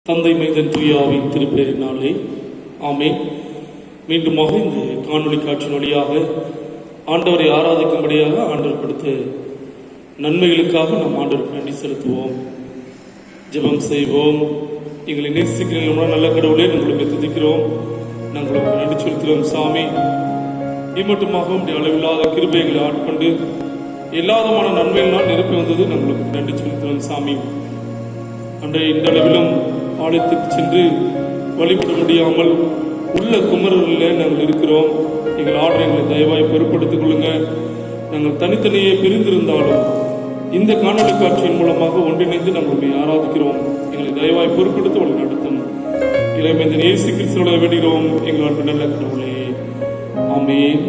தந்தை மைந்தன் தூயாவின் திருப்பெயரினாலே ஆமென். மீண்டுமாக இந்த காணொளி காட்சியின் வழியாக ஆண்டவரை ஆராதிக்கும்படியாக ஆண்டவர் கொடுத்த நன்மைகளுக்காக நாம் ஆண்டவருக்கு நன்றி செலுத்துவோம், ஜெபம் செய்வோம். எங்களை நேசிக்கிறீங்களா நல்ல கடவுளே, நாங்கள் துதிக்கிறோம், நாங்கள் உங்களுக்கு நன்றி செலுத்துகிறோம் சாமி. இம்மட்டுமாக உடைய அளவில்லாத கிருபைகளை ஆட்கொண்டு எல்லா விதமான நன்மைகளால் நிரப்பி வந்தது நாங்களுக்கு நன்றி செலுத்துகிறோம் சாமி. அன்றைய இந்த அளவிலும் ஆலயத்துக்கு சென்று வழிபட முடியாமல் உள்ள குமரர்களில் நாங்கள் இருக்கிறோம். எங்கள் ஆர்டரை எங்களை தயவாய் பொருட்படுத்திக் கொள்ளுங்க. நாங்கள் தனித்தனியே பிரிந்திருந்தாலும் இந்த காணொலி காட்சியின் மூலமாக ஒன்றிணைந்து நாங்கள் ஆராதிக்கிறோம். எங்களை தயவாய் பொருட்படுத்தி வழி நடத்தும் இறைமைந்தன் இயேசு கிறிஸ்துவை வேண்டுகிறோம் எங்களோட நல்ல கடவுளே, ஆமென்.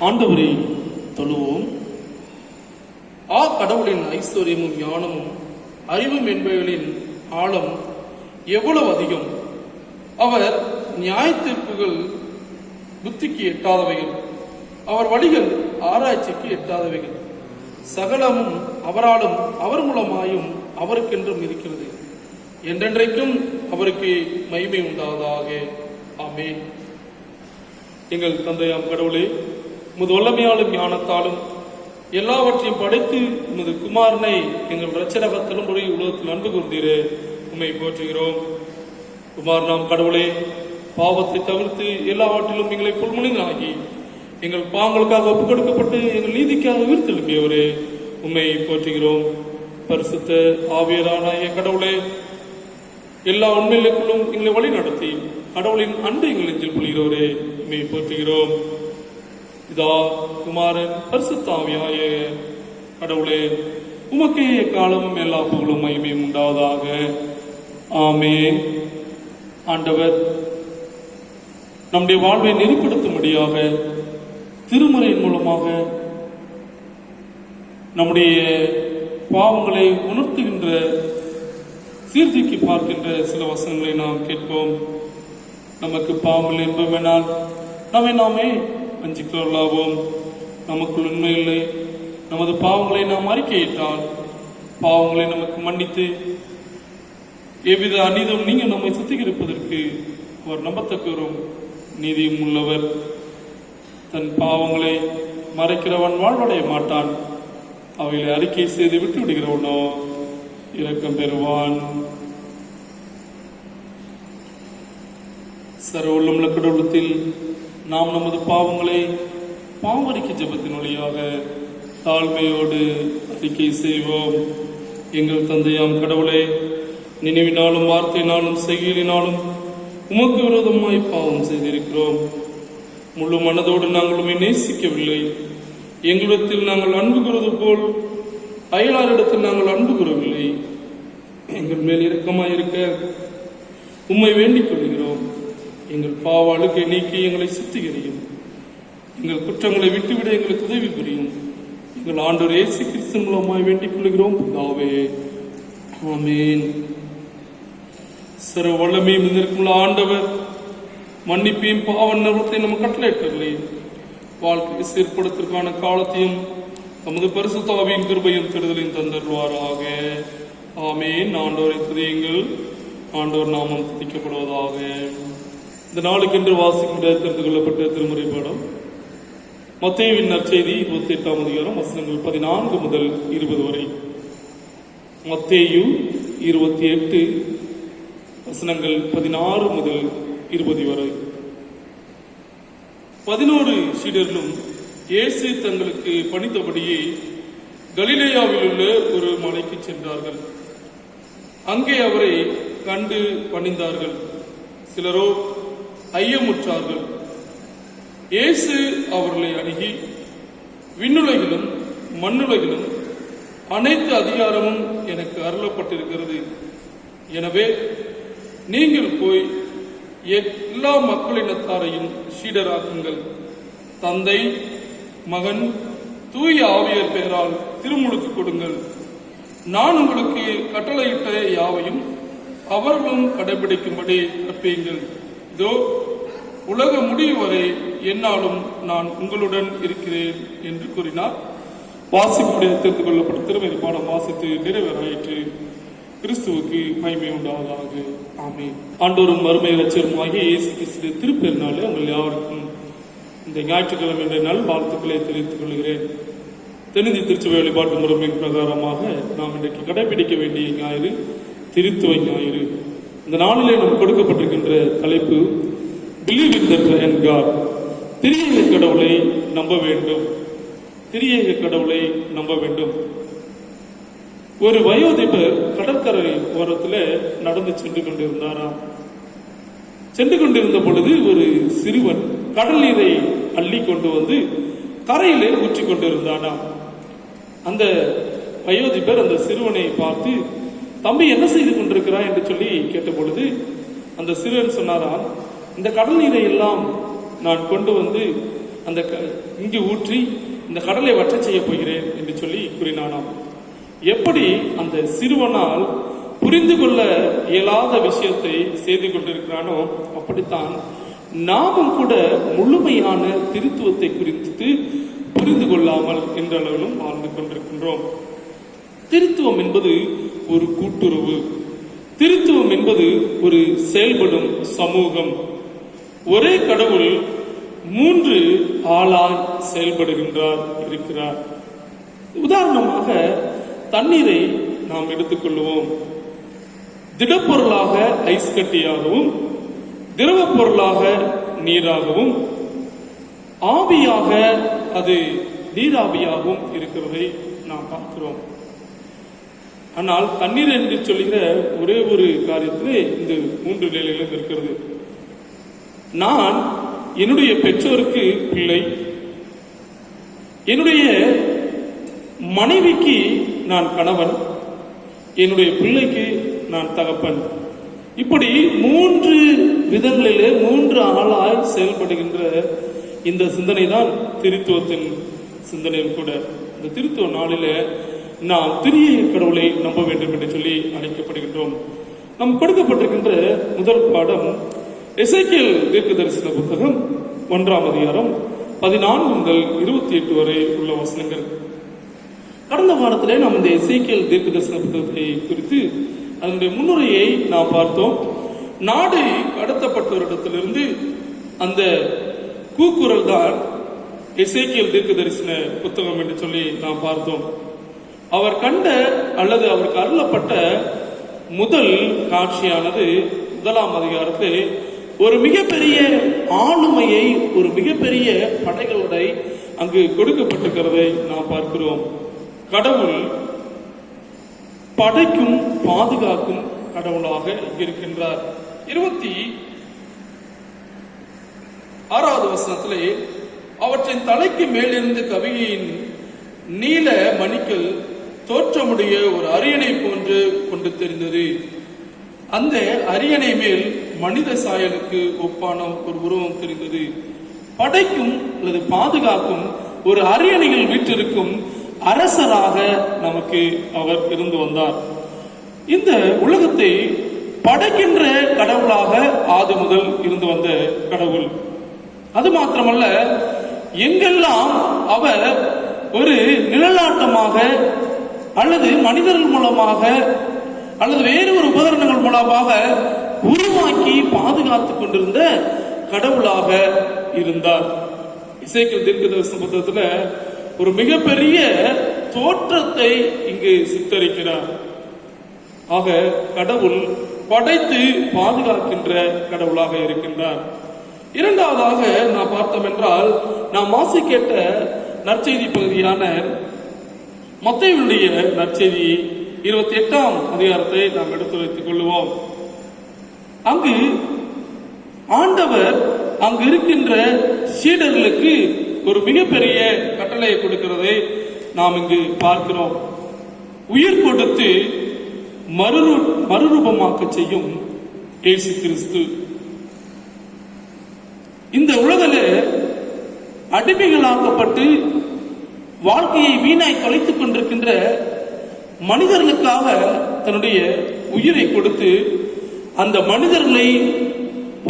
ஆண்டவரை தொழுவோம். கடவுளின் ஐஸ்வர்யமும் ஞானமும் அறிவும் என்பவைகளின் ஆழம் எவ்வளவு அதிகம்! அவர் நியாய தீர்ப்புகள் புத்திக்கு எட்டாதவைகள், அவர் வழிகள் ஆராய்ச்சிக்கு எட்டாதவைகள். சகலமும் அவராலும் அவர் மூலமாயும் அவருக்கென்றும் இருக்கிறது. என்றென்றைக்கும் அவருக்கு மகிமை உண்டாவதாக. ஆமென். எங்கள் தந்தையாம் கடவுளே, உமது வல்லமையாலும் ஞானத்தாலும் எல்லாவற்றையும் படைத்து உமது குமாரனை எங்கள் இரட்சகத்திலும் உலகத்தில் அன்பு கூர்ந்தீரே, உம்மை போற்றுகிறோம். குமாரனாம் கடவுளே, பாவத்தை தவிர்த்து எல்லாவற்றிலும் எங்களை புல்முனிகளாகி எங்கள் பாவங்களுக்காக ஒப்புக் கொடுக்கப்பட்டு எங்கள் நீதிக்காக உயிர்த்தெழுப்பியவரே, உம்மை போற்றுகிறோம். பரிசுத்த ஆவியரான கடவுளே, எல்லா உண்மைகளுக்குள்ளும் எங்களை வழி நடத்தி கடவுளின் அன்பை எங்கள் நெஞ்சில் பொழிகிறவரே, உம்மை போற்றுகிறோம். இதா குமாரன் பரிசுத்த ஆவியாய கடவுளே, உமக்கே காலமும் எல்லா புகழும் மகிமையும் உண்டாவதாக. ஆமென். ஆண்டவர் நம்முடைய வாழ்வை நெறிப்படுத்தும்படியாக திருமறையின் மூலமாக நம்முடைய பாவங்களை உணர்த்துகின்ற சீர்தூக்கி பார்க்கின்ற சில வசனங்களை நாம் கேட்போம். நமக்கு பாவங்கள் என்பவனால் நம்மை நாமே வஞ்சிக்கொள்ளாவோம். நமக்குள் உண்மையில்லை. நமது பாவங்களை நாம் அறிக்கையிட்டால் பாவங்களை நமக்கு மன்னித்து எவ்வித அநீதம் நீங்க நம்மை சுத்திகரிப்பதற்கு அவர் நம்பத்தக்கவரும் நீதியும் உள்ளவர். தன் பாவங்களை மறைக்கிறவன் வாழ்வடைய மாட்டான். அவைகளை அறிக்கை செய்து விட்டு விடுகிறவனோ இரக்கம் பெறுவான். சர்வ உள்ளமுள்ள கடவுளத்தில் நாம் நமது பாவங்களை பாவரிக்கை ஜெபத்தின் வழியாக தாழ்மையோடு அறிக்கை செய்வோம். எங்கள் தந்தையாம் கடவுளே, நினைவினாலும் வார்த்தையினாலும் செய்கையினாலும் உமக்கு விரோதமாய் பாவம் செய்திருக்கிறோம். முழு மனதோடு நாங்கள் உம்மை நேசிக்கவில்லை. எங்களிடத்தில் நாங்கள் அன்பு கூறுவது போல் அயலாரிடத்தில் நாங்கள் அன்பு கூறவில்லை. எங்கள் மேல் இரக்கமாயிருக்க உம்மை வேண்டிக் கொள்கிறோம். எங்கள் பாவ அழுக்கை நீக்கி எங்களை சுத்திகரியும். எங்கள் குற்றங்களை விட்டுவிட எங்களுக்கு உதவி புரியும். எங்கள் ஆண்டவர் இயேசு கிறிஸ்து மூலமாய் வேண்டிக் கொள்கிறோம் பிதாவே. ஆமென். சர்வ வல்லமையும் இருந்திருக்கும் ஆண்டவர் மன்னிப்பையும் பாவ நிவர்த்தியும் நம்ம கட்டளையிட்டவில்லை. வாழ்க்கையை சீர்படுத்திற்கான காலத்தையும் நமது பரிசுத்த ஆவியின் கிருபையும் தேடுதலையும் தந்தருவாராக. ஆமென். ஆண்டவரை துதியுங்கள். ஆண்டவர் நாமம் துதிக்கப்படுவதாக. இந்த நாளுக்கென்று வாசிக்கின்ற தெரிந்து கொள்ளப்பட்ட திருமுறை பாடம் மத்தேயுவின் நற்செய்தி 28ஆம் அதிகாரம் வசனங்கள் 14 முதல் 20 வரை. மத்தேயு 28 வசனங்கள் 16 முதல் 20 வரை. 11 சீடர்களும் இயேசு தங்களுக்கு பணித்தபடியே கலிலேயாவில் உள்ள ஒரு மலைக்கு சென்றார்கள். அங்கே அவரை கண்டு பணிந்தார்கள். சிலரோ ஐயமுற்றார்கள். இயேசு அவர்களை அணுகி, விண்ணுலகிலும் மண்ணுலகிலும் அனைத்து அதிகாரமும் எனக்கு அருளப்பட்டிருக்கிறது. எனவே நீங்கள் போய் எல்லா மக்களினத்தாரையும் சீடராக்குங்கள். தந்தை, மகன், தூய ஆவியர் பெயரால் திருமுழுக்கு கொடுங்கள். நான் உங்களுக்கு கட்டளையிட்ட யாவையும் அவர்களும் கடைபிடிக்கும்படி கற்பீங்கள். இதோ உலக முடிவு வரை என்னாலும் நான் உங்களுடன் இருக்கிறேன் என்று கூறினார். வாசிப்புடைய தெரிந்து கொள்ளப்பட்ட திருமறை பாடம் வாசித்து நிறைவேறாயிற்று. கிறிஸ்துவுக்கு மகிமை உண்டாவதாக. ஆமென். ஆண்டவரும் மறுமை இரட்சகருமாகிய இயேசு கிறிஸ்து திருப்பெருநாளே உங்கள் யாருக்கும் இந்த ஞாயிற்றுக்கிழமை நாள் வாழ்த்துக்களை தெரிவித்துக் கொள்கிறேன். தென்னிந்திய திருச்சபை வழிபாட்டு முறைமையின் பிரகாரமாக நாம் இன்றைக்கு கடைபிடிக்க வேண்டிய ஞாயிறு திருத்துவ ஞாயிறு. இந்த நாளிலே நாம் கொடுக்கப்பட்டிருக்கின்ற தலைப்பு Believe in the Triune God. திரியேக கடவுளை நம்ப வேண்டும். திரியேக கடவுளை நம்ப வேண்டும். ஒரு வயோதிபர் கடற்கரை ஓரத்தில் நடந்து சென்று கொண்டிருந்தாராம். சென்று கொண்டிருந்த பொழுது ஒரு சிறுவன் கடல் நீரை அள்ளி கொண்டு வந்து கரையிலே ஊற்றி கொண்டிருந்தானாம். அந்த வயோதிபர் அந்த சிறுவனை பார்த்து, தம்பி என்ன செய்து கொண்டிருக்கிறாய் என்று சொல்லி கேட்ட பொழுது அந்த சிறுவன் சொன்னாராம், இந்த கடல் நீரை எல்லாம் நான் கொண்டு வந்து அந்த இங்கு ஊற்றி இந்த கடலை வற்ற செய்ய போகிறேன் என்று சொல்லி கூறினானாம். எப்படி அந்த சிறுவனால் புரிந்து கொள்ள இயலாத விஷயத்தை செய்து கொண்டிருக்கிறானோ அப்படித்தான் நாமும் கூட முழுமையான திருத்துவத்தை குறித்து புரிந்து கொள்ளாமல் என்ற அளவிலும் வாழ்ந்து கொண்டிருக்கின்றோம். திருத்துவம் என்பது ஒரு கூட்டுறவு. திருத்துவம் என்பது ஒரு செயல்படும் சமூகம். ஒரே கடவுள் 3 ஆளாய் செயல்படுகின்றார் இருக்கிறார். உதாரணமாக தண்ணீரை நாம் எடுத்துக்கொள்வோம். திடப்பொருளாக ஐஸ் கட்டியாகவும், திரவ பொருளாக நீராகவும், ஆவியாக அது நீராவியாகவும் இருக்கிறதை நாம் பார்க்கிறோம். ஆனால் தண்ணீர் என்று சொல்லுகிற ஒரே ஒரு காரியத்திலே இந்த 3 நிலைகளும் இருக்கிறது. நான் என்னுடைய பெற்றோருக்கு பிள்ளை, என்னுடைய மனைவிக்கு நான் கணவன், என்னுடைய பிள்ளைக்கு நான் தகப்பன். இப்படி 3 விதங்களிலே 3 ஆளாய் செயல்படுகின்ற இந்த சிந்தனை தான் திருத்துவத்தின் சிந்தனையும் கூட. இந்த திருத்துவ நாளிலே நாம் திரியேக கடவுளை நம்ப வேண்டும் என்று சொல்லி அழைக்கப்படுகின்றோம். நாம் கொடுக்கப்பட்டிருக்கின்ற முதல் பாடம் எசேக்கியேல் தீர்க்கதரிசன புத்தகம் 1ஆம் அதிகாரம் 14 முதல் 28 வரை உள்ள வசனங்கள். கடந்த வாரத்திலே நாம் இந்த எசேக்கியேல் தீர்க்கதரிசன புத்தகத்தை குறித்து அதனுடைய முன்னுரையை நாம் பார்த்தோம். நாடு கடத்தப்பட்டவரிடத்திலிருந்து அந்த கூக்குரல் தான் எசேக்கியேல் தீர்க்கதரிசன புத்தகம் என்று சொல்லி நாம் பார்த்தோம். அவர் கண்ட அல்லது அவருக்கு அருளப்பட்ட முதல் காட்சியானது 1ஆம் அதிகாரத்தில் ஒரு மிகப்பெரிய ஆளுமையை, ஒரு மிகப்பெரிய படைகளுடைய அங்கு கொடுக்கப்பட்டிருக்கிறதை நாம் பார்க்கிறோம். கடவுள் படைக்கும் பாதுகாக்கும் கடவுளாக இருக்கின்றார். 26வது வசனத்திலே அவற்றின் தலைக்கு மேலிருந்து கவியின் நீல மணிகள் தோற்றமுடைய ஒரு அரியணை போன்று கொண்டு தெரிந்தது. அந்த அரியணை மேல் மனித சாயலுக்கு ஒப்பான ஒரு உருவம் தெரிந்தது. படைக்கும் அல்லது பாதுகாக்கும் ஒரு அரியணையில் வீற்றிருக்கும் அரசராக நமக்கு அவர் இருந்து வந்தார். இந்த உலகத்தை படைக்கின்ற கடவுளாக ஆதி முதல் இருந்து வந்த கடவுள். அது மாத்திரமல்ல, எங்கெல்லாம் அவர் ஒரு நிழலாட்டமாக அல்லது மனிதர்கள் மூலமாக அல்லது வேறு ஒரு உபகரணங்கள் மூலமாக உருவாக்கி பாதுகாத்துக் கொண்டிருந்த கடவுளாக இருந்தார். எசேக்கியேல் தீர்க்கதரிசன புத்தகத்துல ஒரு மிகப்பெரிய தோற்றத்தை இங்கு சித்தரிக்கிறார். ஆக கடவுள் படைத்து பாதுகாக்கின்ற கடவுளாக இருக்கின்றார். இரண்டாவதாக நாம் பார்த்தோம் என்றால், நாம் வாசி கேட்ட நற்செய்தி பகுதியான மத்தேயுடைய நற்செய்தி 28ஆம் அதிகாரத்தை நாம் எடுத்துரைத்துக் கொள்வோம். அங்கு ஆண்டவர் அங்கு இருக்கின்ற சீடர்களுக்கு ஒரு மிகப்பெரிய கட்டளையை கொடுக்கிறதை நாம் இங்கு பார்க்கிறோம். உயிர் கொடுத்து மறுரூபமாக்க செய்யும் இயேசு கிறிஸ்து இந்த உலகிலே அடிமைகளாக்கப்பட்டு வாழ்க்கையை வீணாய் தொலைத்துக் கொண்டிருக்கின்ற மனிதர்களுக்காக தன்னுடைய உயிரை கொடுத்து அந்த மனிதர்களை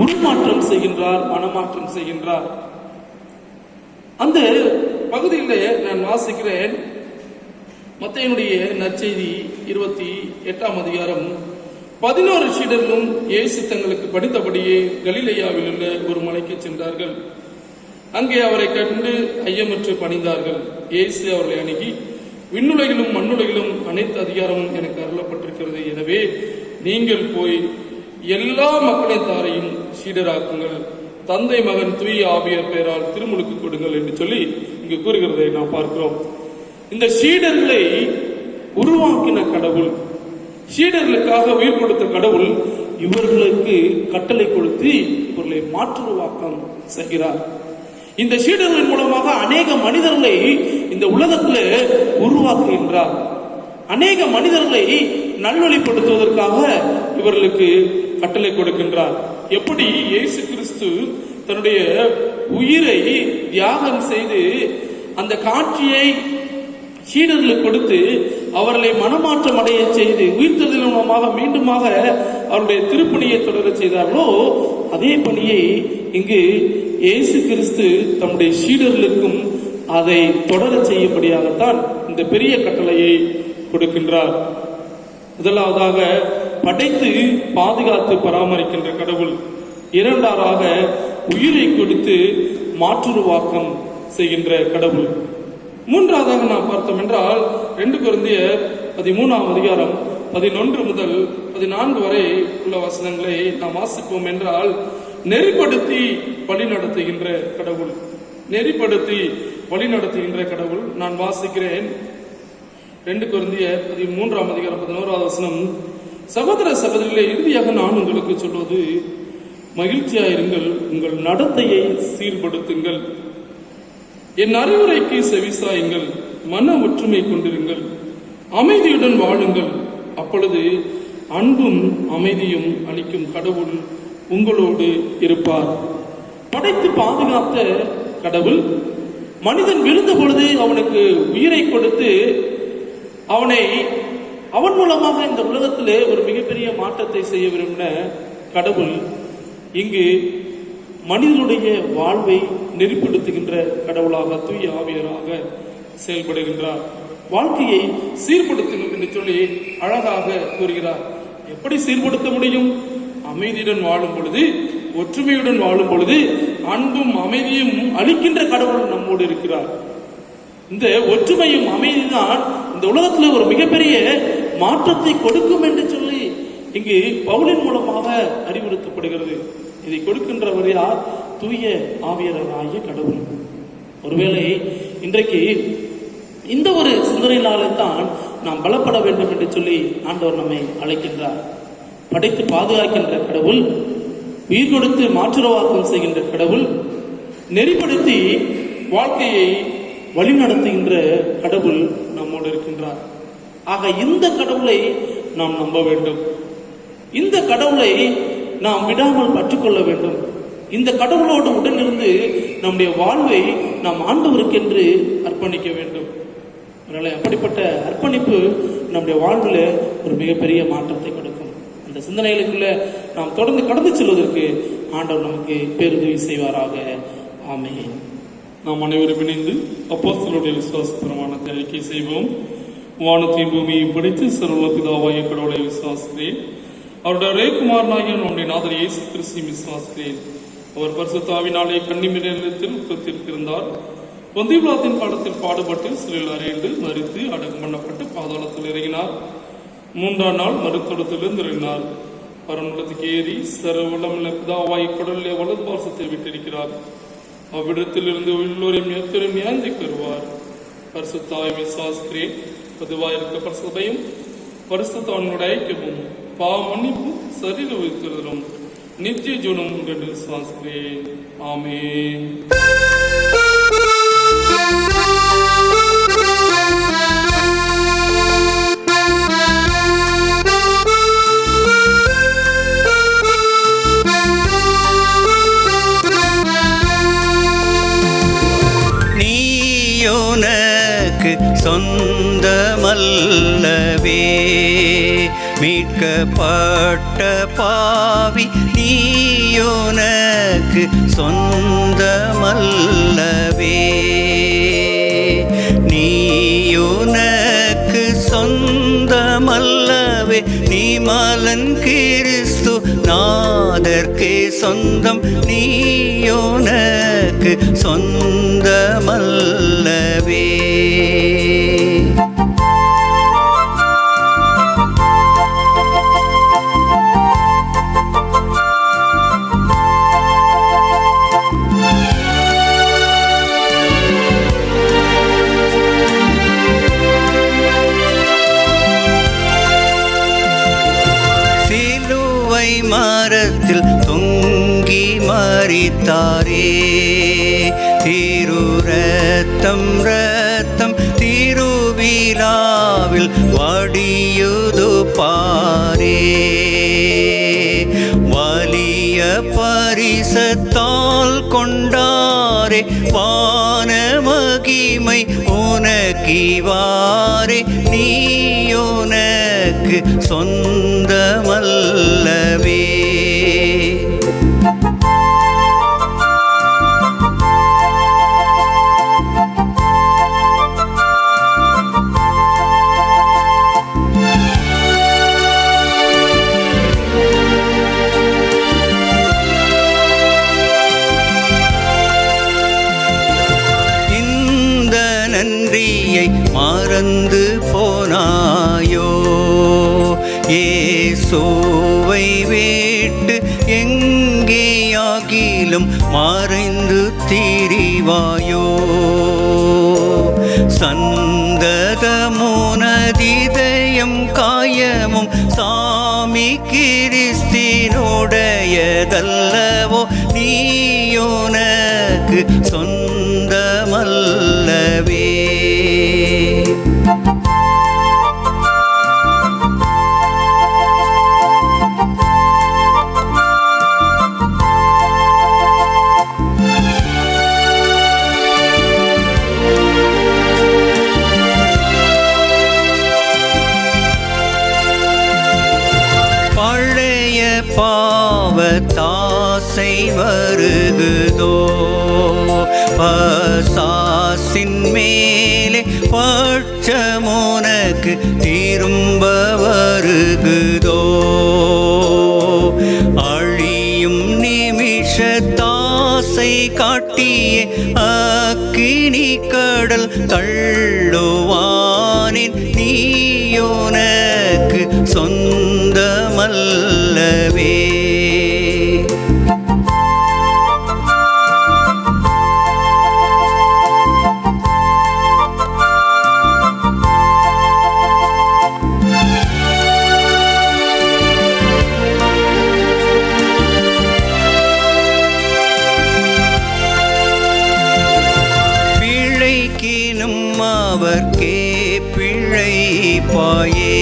உருமாற்றம் செய்கின்றார், மனமாற்றம் செய்கின்றார். அந்த பகுதியிலே நான் வாசிக்கிறேன். மத்தேயுடைய நற்செய்தி 28ஆம் அதிகாரம் 11 சீடர்களும் இயேசு தங்களுக்கு படித்தபடியே கலிலேயாவில் உள்ள ஒரு மலைக்கு சென்றார்கள். அங்கே அவரை கண்டு ஐயமற்று பணிந்தார்கள். இயேசு அவர்களை அணுகி, விண்ணுலகிலும் மண்ணுலகிலும் அனைத்து அதிகாரமும் எனக்கு அருளப்பட்டிருக்கிறது. எனவே நீங்கள் போய் எல்லா மக்களின் சீடராக்குங்கள், தந்தை மகன் தூய ஆவியார் பெயரால் திருமுழுக்கு கொடுங்கள் என்று சொல்லி இங்கு கூறுகிறதை நாம் பார்க்கிறோம். இந்த சீடர்களை உருவாக்கின கடவுள், சீடர்களுக்காக உயிர் கொடுத்த கடவுள் இவர்களுக்கு கட்டளை கொடுத்து இவர்களை மாற்றுருவாக்கம் செய்கிறார். இந்த சீடர்களின் மூலமாக அநேக மனிதர்களை இந்த உலகத்தில் உருவாக்குகின்றார். அநேக மனிதர்களை நல்வழிப்படுத்துவதற்காக இவர்களுக்கு கட்டளை கொடுக்கின்றார். எப்படி இயேசு கிறிஸ்து தன்னுடைய உயிரை தியாகம் செய்து அந்த காட்சியை சீடர்களுக்கு கொடுத்து அவர்களை மனமாற்றம் அடைய செய்து உயிர்த்தெழுதல் மூலமாக மீண்டுமாக அவருடைய திருப்பணியை தொடர செய்தார்களோ, அதே பணியை இங்கு இயேசு கிறிஸ்து தம்முடைய சீடர்களுக்கும் அதை தொடர செய்யும்படியாகத்தான் இந்த பெரிய கட்டளையை கொடுக்கின்றார். முதலாவதாக படைத்து பாதுகாத்து பராமரிக்கின்ற கடவுள். இரண்டாவதாக உயிரை கொடுத்து மாற்றுருவாக்கம் செய்கின்ற கடவுள். மூன்றாவதாக நாம் பார்த்தோம் என்றால் 2 கொரிந்தியர் 13ஆம் அதிகாரம் 11 முதல் 14 வரை உள்ள வசனங்களை நாம் வாசிப்போம் என்றால், நெறிப்படுத்தி வழிநடத்துகின்ற கடவுள். நெறிப்படுத்தி வழிநடத்துகின்ற கடவுள். நான் வாசிக்கிறேன். 2 கொரிந்தியர் 13ஆம் அதிகாரம் 11வது வசனம். சகோதர சகோதரிகளே, இறுதியாக நான் உங்களுக்கு சொல்வது, மகிழ்ச்சியாயிருங்கள், உங்கள் நடத்தையை சீர்படுத்துங்கள், என் அறிவுரைக்கு செவிசாயுங்கள், மன ஒற்றுமை கொண்டிருங்கள், அமைதியுடன் வாழுங்கள். அப்பொழுது அன்பும் அமைதியும் அளிக்கும் கடவுள் உங்களோடு இருப்பார். படைத்து பாதுகாத்த கடவுள் மனிதன் விழுந்த பொழுது அவனுக்கு உயிரை கொடுத்து அவன் மூலமாக இந்த உலகத்திலே ஒரு மிகப்பெரிய மாற்றத்தை செய்ய விரும்பின கடவுள் இங்கு மனிதனுடைய வாழ்வை நெறிப்படுத்துகின்ற கடவுளாக தூய ஆவியராக செயல்படுகின்றார். வாழ்க்கையை சீர்படுத்துங்கள் என்று சொல்லி அழகாக கூறுகிறார். எப்படி சீர்படுத்த முடியும்? அமைதியுடன் வாழும் பொழுது, ஒற்றுமையுடன் வாழும் பொழுது அன்பும் அமைதியும் அளிக்கின்ற கடவுள் நம்மோடு இருக்கிறார். இந்த ஒற்றுமையும் அமைதிதான் இந்த இந்த உலகத்தில் ஒரு மிகப்பெரிய மாற்றத்தை கொடுக்கும் என்று சொல்லி இங்கு பவுலின் மூலமாக அறிவுறுத்தப்படுகிறது. இதை கொடுக்கின்றவர் யார்? தூய ஆவியானவராகிய கடவுள். ஒருவேளை இன்றைக்கு இந்த ஒரு சிந்தனையினால தான் நாம் பலப்பட வேண்டும் என்று சொல்லி ஆண்டவர் நம்மை அழைக்கின்றார். படைத்து பாதுகாக்கின்ற கடவுள், உயிர் கொடுத்து மாற்றுருவாக்கம் செய்கின்ற கடவுள், நெறிப்படுத்தி வாழ்க்கையை வழிநடத்துகின்ற கடவுள் நம்மோடு இருக்கின்றார். ஆக இந்த கடவுளை நாம் நம்ப வேண்டும். இந்த கடவுளை நாம் விடாமல் பற்றிக்கொள்ள வேண்டும். இந்த கடவுளோடு உடனிருந்து நம்முடைய வாழ்வை நாம் ஆண்டவருக்கென்று அர்ப்பணிக்க வேண்டும். அதனால அப்படிப்பட்ட அர்ப்பணிப்பு நம்முடைய வாழ்வில் ஒரு மிகப்பெரிய மாற்றத்தை கொடுக்கும். அந்த சிந்தனைகளுக்குள்ள நாம் தொடர்ந்து கடந்து செல்வதற்கு ஆண்டவர் நமக்கு பேருதவி செய்வாராக. ஆமென். நாம் அனைவரும் இணைந்து அப்போஸ்தலருடைய விசுவாச பிரமாணத்தை அறிக்கை செய்வோம். வானத்தையும் பூமியை படைத்து சர்வ பிதாவாகிய கடவுளை விசுவாசிக்கிறேன். அவருடைய ஒரே குமாரனாகிய நம்முடைய நாதர் இயேசு கிறிஸ்துவை விசுவாசிக்கிறேன். அவர் பரிசுத்த ஆவியினாலே கன்னிமரியாத்தில் உட்பத்திருந்தார். பொந்திய பிலாத்தின் காலத்தில் பாடுபட்டு சிறையில் அறைந்து மரித்து அடக்கம் பண்ணப்பட்டு பாதாளத்தில் இறங்கினார். 3ஆம் நாள் மருத்துவத்திலிருந்து இறங்கினார். பரமண்டலத்துக்கு ஏறி சர்வ வல்லமையுள்ள பிதாவாகிய கடவுளுடைய வலது பாசத்தை விட்டிருக்கிறார். அவ்விடத்திலிருந்து எல்லோரையும் எத்தரும் ஏந்தி பெறுவார். பரிசுத்த ஆவியை விசுவாசிக்கிறேன். பொதுவாக இருக்க பரிசுத்தையும் பரிசுத்தவான்களுடைய ஐக்கியமும் பாவ மன்னிப்பும் சரீர உயிர்த்தெழுதலும் நித்திய ஜீவனும் என்று விசுவாசிக்கிறேன். ஆமென். சொந்தமல்லவே மீட்கப்பட்ட பாவி நீயோனக்கு சொந்தமல்லவே, நீயோனக்கு சொந்தமல்லவே. நீ மலன் கிறிஸ்து நாதர்க்கே சொந்தம், நீயோனக்கு சொந்தமல்லவே. மரத்தில் தொங்கி மரித்தாரே, திருரத்தம் ரத்தம் திருவிழாவில் வடியுது பாரே. வலிய பரிசத்தால் கொண்டாரே, வான மகிமை உனக்கிவாரே. நீயோனக்கு சொந்தமல்லவே. நன்றியை மறந்து போனாயோ, இயேசுவை விட்டு எங்கேயாகிலும் மறைந்து திரிவாயோ. சந்ததமுனதிதயம் காயமும் சாமி கிறிஸ்தினுடையதல்லவோ, நீயோனக்கு சொந்தமல்லவே. பழைய பாவத்தாசை வருகுதோ, பசாசின் மேலே பட்சமுனக்கு திரும்ப வருகுதோ. அழியும் நிமிஷத்தாசை காட்டியே அக்கினி கடல் தள்ளுவானின் நீயோனக்கு சொந்தமல்லவே. அவர்க்கே பிழைப்பாயே.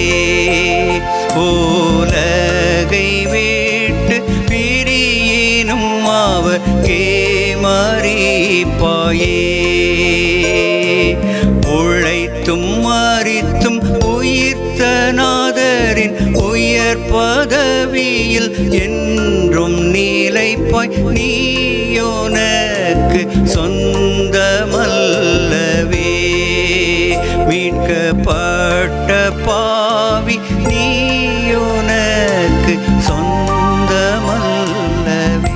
உலகை விட்டு பிரியினும் அவர்க்கே மறிப்பாயே. உழைத்தும் மரித்தும் உயிர்த்த நாதரின் உயர் பதவியில் என்றும் நீலைப்பாய். நீயோனக்கு சொந்தமல்லவே. மீட்கப்பட்ட பாவி நீயோனக்கு சொந்தமல்லவே.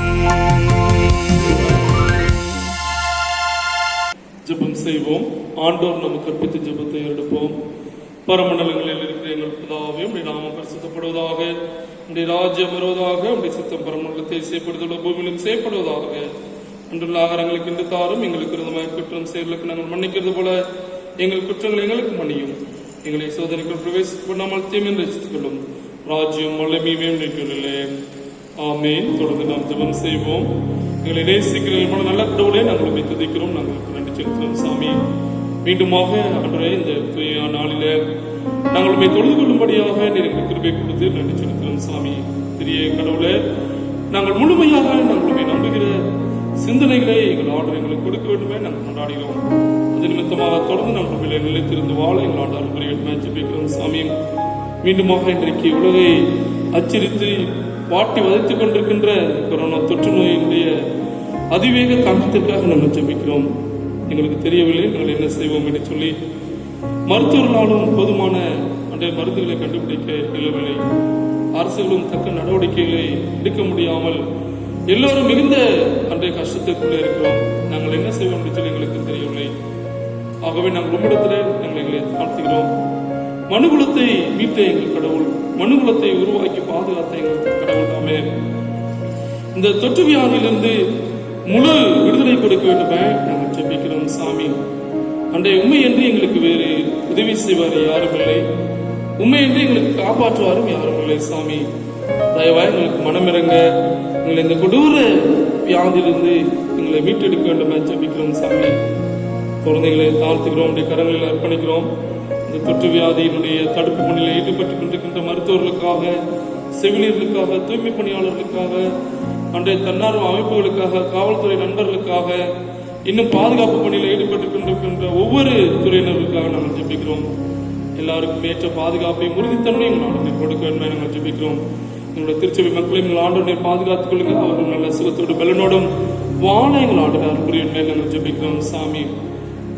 ஜெபம் செய்வோம். ஆண்டவர் நமக்கு கற்பித்த ஜெபத்தை எடுப்போம். பரமண்டலங்களில் இருக்கிற எங்கள் பிதாவே, உம்முடைய நாமம் பரிசுத்தப்படுவதாக, உம்முடைய ராஜ்யம் வருவதாக, உம்முடைய சித்தம் பரமண்டலத்தை செய்யப்படுவதோடு பூமியிலும் செய்யப்படுவதாக. அன்றுள்ள ஆகாரங்களுக்கு இன்று தாரும். எங்களுக்கு இருந்தமாய் குற்றம் செயலுக்கு நாங்கள் மன்னிக்கிறது போல எங்கள் குற்றங்கள் எங்களுக்கு மன்னியும். எங்களை சோதனைக்குள் பிரவேசிக்கப்படாமல் தீமையை ரசித்துக் கொள்ளும். ராஜ்யம் வல்லமையும் நிற்கவில்லை. ஆமேன். தொடர்ந்து நாம் ஜெபம் செய்வோம். எங்களை நேசிக்கிற நல்ல கடவுளே, நாங்கள் உம்மை துதிக்கிறோம், நாங்கள் நன்றி செலுத்துகிறோம். சாமி, மீண்டுமாக ஆண்டவரே, இந்த நாளிலே நாங்கள் உம்மை தொழுது கொள்ளும்படியாக நீர் எங்களுக்கு கிருபை கொடுத்து நன்றி செலுத்துகிறோம். சாமி, பெரிய கடவுளே, நாங்கள் முழுமையாக நாங்கள் உம்மை நம்புகிற சிந்தனைகளை எங்கள் ஆண்டவர் எங்களுக்கு கொடுக்க வேண்டுமே நாங்கள் கொண்டாடுகிறோம். அது நிமித்தமாக தொடர்ந்து நம் உண்மையிலே நிலைத்திருந்து வாழ எங்கள் ஆண்டவர் புரிய வேண்டுமே ஜெபிக்கிறோம். சாமி, மீண்டுமாக இன்றைக்கு உலகை அச்சரித்து வாட்டி வதைத்துக் கொண்டிருக்கின்ற கொரோனா தொற்று நோயினுடைய அதிவேக தாக்கத்திற்காக நாங்கள் ஜெபிக்கிறோம். எங்களுக்கு தெரியவில்லை, நாங்கள் என்ன செய்வோம் என்று சொல்லி மருத்துவர்களாலும் போதுமான அன்றைய மருந்துகளை கண்டுபிடிக்க இயலவில்லை. அரசுகளும் தக்க நடவடிக்கைகளை எடுக்க முடியாமல் எல்லோரும் மிகுந்த அன்றைய கஷ்டத்திற்குள்ளே இருக்கிறோம். நாங்கள் என்ன செய்வோம் என்று சொல்லி எங்களுக்கு தெரியவில்லை. ஆகவே நாங்கள் உம்மிடத்திலே எங்களை தாழ்த்துகிறோம். மனுகுலத்தை மீட்ட எங்கள் கடவுள், மனுகுலத்தை உருவாக்கி பாதுகாத்த எங்கள் கடவுள் தாமே இந்த தொற்று வியாதியிலிருந்து முழு விடுதலை கொடுக்க வேண்டுமே நாங்கள் ஜெபிக்கிறோம். சாமி, அன்றைய உண்மை என்று எங்களுக்கு வேறு உதவி செய்வார் யாரும் இல்லை. உண்மை என்று எங்களுக்கு காப்பாற்றுவாரும் யாரும் இல்லை. சாமி, தயவாய் எங்களுக்கு மனமிறங்க எங்களை இந்த கொடூர வியாதியிலிருந்து எங்களை மீட்டெடுக்க வேண்டுமே ஜெபிக்கிறோம். சாமி, குழந்தைகளை தாழ்த்துகிறோம், உடைய கரங்களில் அர்ப்பணிக்கிறோம். இந்த தொற்று வியாதியினுடைய தடுப்பு பணியில் ஈடுபட்டுக் கொண்டிருக்கின்ற மருத்துவர்களுக்காக, செவிலியர்களுக்காக, தூய்மை பணியாளர்களுக்காக, அன்றைய தன்னார்வ அமைப்புகளுக்காக, காவல்துறை நண்பர்களுக்காக, இன்னும் பாதுகாப்பு பணியில் ஈடுபட்டுக் கொண்டிருக்கின்ற ஒவ்வொரு துறையினர்களுக்காக நாங்கள் ஜெபிக்கிறோம். எல்லாருக்கும் ஏற்ற பாதுகாப்பை உறுதித்தன்மை எங்கள் ஆண்டவரை கொடுக்க வேண்டும் நாங்கள் ஜெபிக்கிறோம். எங்களுடைய திருச்சபை மக்களை எங்கள் ஆண்டவரை பாதுகாத்துக் கொள்ளுங்கள். அவர்கள் நல்ல சுகத்தோடு பலனோடும் வாழ எங்கள் ஆண்டவர் அன்புரிய நாங்கள் ஜெபிக்கிறோம். சாமி,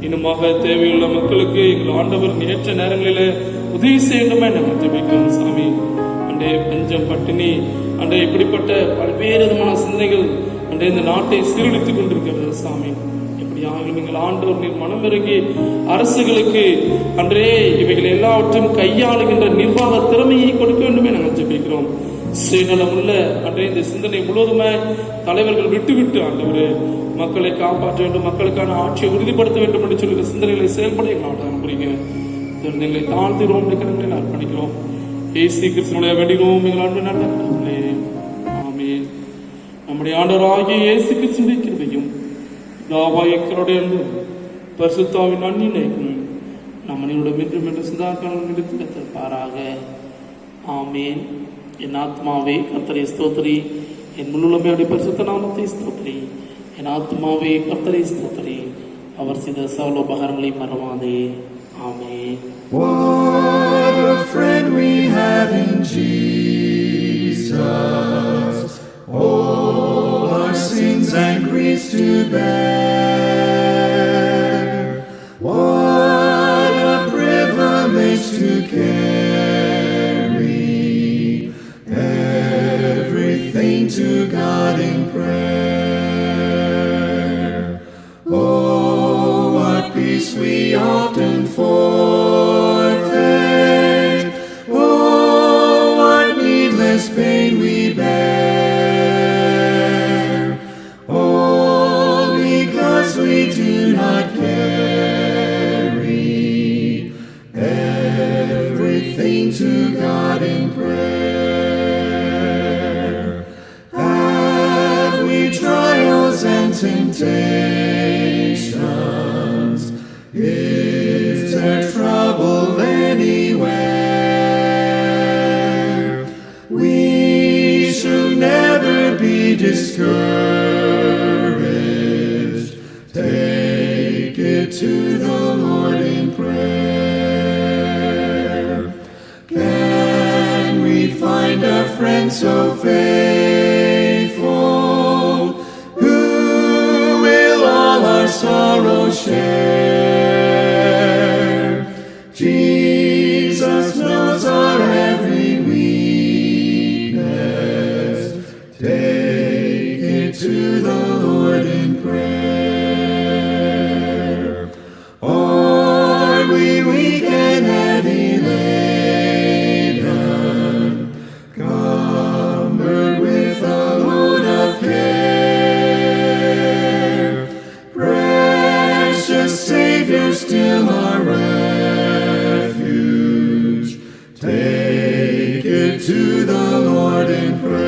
இன்னுமாக தேவையுள்ள மக்களுக்கு எங்கள் ஆண்டவர் ஏற்ற நேரங்களில் உதவி செய்யணுமே நாங்கள் ஜெபிக்கிறோம். சாமி, அன்றைய பஞ்சம், பட்டினி, அன்றைய இப்படிப்பட்ட பல்வேறு விதமான சிந்தனைகள் அன்றைய இந்த நாட்டை சீரழித்துக் கொண்டிருக்கிறது. சாமி, எப்படியாகிலும் எங்கள் ஆண்டவர் நீர் மனமிறங்கி அரசுகளுக்கு அன்றே இவைகள் எல்லாவற்றையும் கையாளுகின்ற நிர்வாக திறமையை கொடுக்க வேண்டுமே நாங்கள் ஜெபிக்கிறோம். சுயநலம் உள்ள அன்றைய இந்த சிந்தனை முழுவதுமே தலைவர்கள் விட்டுவிட்டு ஆண்டவரே மக்களை காப்பாற்ற வேண்டும், மக்களுக்கான ஆட்சியை உறுதிப்படுத்த வேண்டும் என்று சொல்லுகிற சிந்தனைகளை செயல்பட எங்களால் அனுப்புறீங்க. எங்களை தாழ்த்துகிறோம், கரங்களை அர்ப்பணிக்கிறோம். இயேசு கிறிஸ்துவினுடைய வேண்டுகிறோம் எங்கள் ஆண்டு நல்ல கடவுளே. ஆமென். நம்முடைய ஆண்டவராகிய இயேசு கிறிஸ்துவின் கிருபையும் தாவாயக்கருடைய அன்பும் பரிசுத்தாவின் அன்னினையும் நம் அனைவருடன் மீண்டும் என்று சதாகாலம் நிறுத்திப்பாராக. ஆமென். என் ஆத்மாவே கர்த்தரை ஸ்தோத்திரி, என் முழுமையுடைய பரிசுத்த நாமத்தை ஸ்தோத்திரி. என் ஆத்மாவே கர்த்தரை ஸ்தோத்திரி, அவர் செய்த சகல உபகாரங்களை மறவாதே. ஆமென். What a friend we have in Jesus, all our sins and griefs to bear. What a privilege to carry everything to God in prayer. Oh, what peace we often forfeit pleading to God in prayer. Have we trials and temptations? Is there trouble anywhere? We should never be discouraged. Take it to the Lord in prayer. Can we find a friend so faithful, who will all our sorrows share? Jesus knows our every weakness. Take it to the Lord in prayer. Are we weak and heavy laden, cumbered with a load of care? Precious Savior, still our refuge. Take it to the Lord in prayer.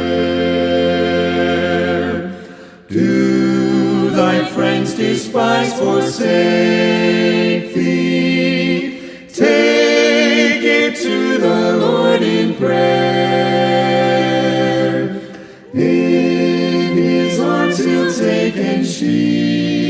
Do thy friends despise, forsake thee? Take it to the Lord in prayer. In his arms he'll take and shield